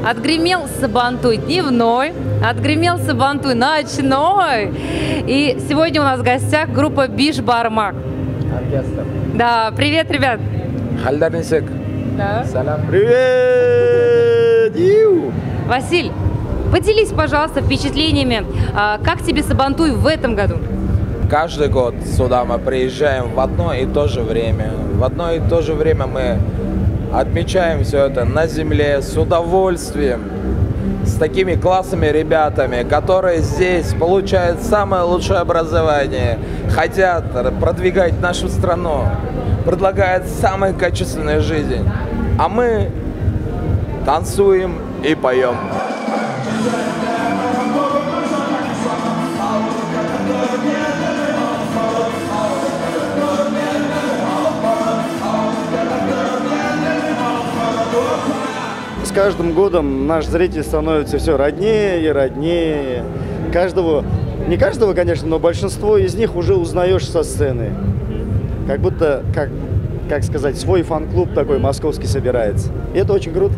Отгремел Сабантуй дневной, отгремел Сабантуй ночной. И сегодня у нас в гостях группа Биш Бармак. Оркестр. Да, привет, ребят. Хальдарнисек. Да. Салам. Привет! Василь, поделись, пожалуйста, впечатлениями. Как тебе Сабантуй в этом году? Каждый год сюда мы приезжаем в одно и то же время. В одно и то же время мы отмечаем все это на земле с удовольствием, с такими классными ребятами, которые здесь получают самое лучшее образование, хотят продвигать нашу страну, предлагают самую качественную жизнь. А мы танцуем и поем. С каждым годом наш зритель становится все роднее и роднее. Не каждого, конечно, но большинство из них уже узнаешь со сцены. Как будто, как сказать, свой фан-клуб такой московский собирается. И это очень круто.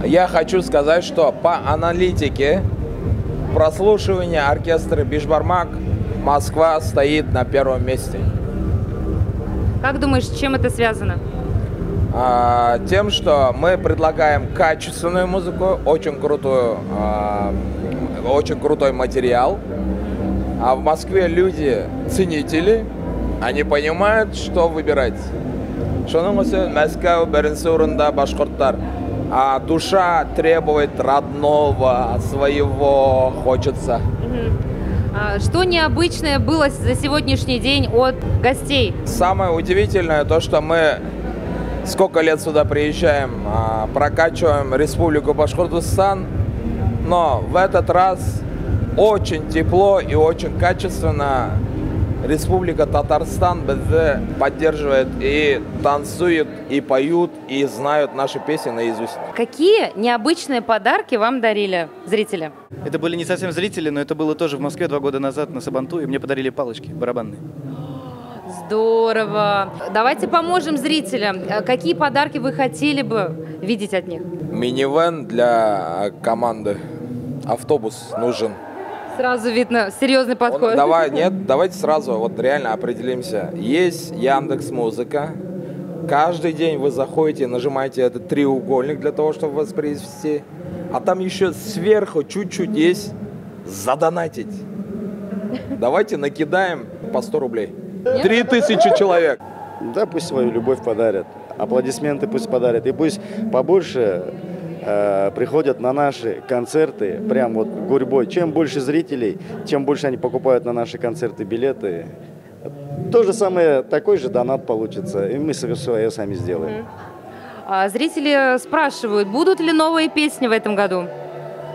Я хочу сказать, что по аналитике прослушивания оркестра Биш Бармак Москва стоит на первом месте. Как думаешь, с чем это связано? Тем, что мы предлагаем качественную музыку, очень крутой материал. А в Москве люди ценители, они понимают, что выбирать. А душа требует родного, своего, хочется. Что необычное было за сегодняшний день от гостей? Самое удивительное то, что мы сколько лет сюда приезжаем, прокачиваем Республику Башкортостан, но в этот раз очень тепло и очень качественно Республика Татарстан поддерживает и танцует, и поют, и знают наши песни наизусть. Какие необычные подарки вам дарили зрители? Это были не совсем зрители, но это было тоже в Москве 2 года назад на Сабантуй, и мне подарили палочки барабанные. Здорово. Давайте поможем зрителям. Какие подарки вы хотели бы видеть от них? Минивэн для команды. Автобус нужен. Сразу видно серьезный подход. Давайте сразу вот реально определимся. Есть Яндекс.Музыка. Каждый день вы заходите, нажимаете этот треугольник для того, чтобы воспроизвести. А там еще сверху чуть-чуть есть задонатить. Давайте накидаем по 100 рублей. 3000 человек. Да, пусть свою любовь подарят. Аплодисменты пусть подарят. И пусть побольше приходят на наши концерты, прям вот гурьбой. Чем больше зрителей, тем больше они покупают на наши концерты билеты. То же самое, такой же донат получится, и мы свое сами сделаем. Зрители спрашивают, будут ли новые песни в этом году?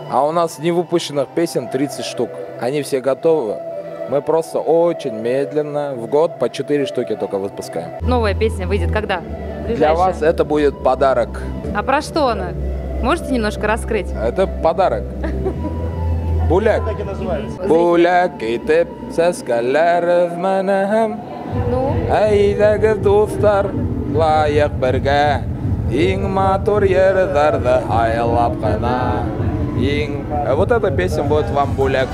А у нас невыпущенных песен 30 штук. Они все готовы. Мы просто очень медленно, в год по 4 штуки только выпускаем. Новая песня выйдет когда? Для вас это будет подарок. А про что она? Можете немножко раскрыть? Это подарок. Буляк. Так и называется. Буляк итеп сәскәләр мәнәһем. Ну? Әйдәгез дуслар, лайык бергә. Иң матур йырҙарҙы һайлап ҡына. Вот эта песня будет вам буляк.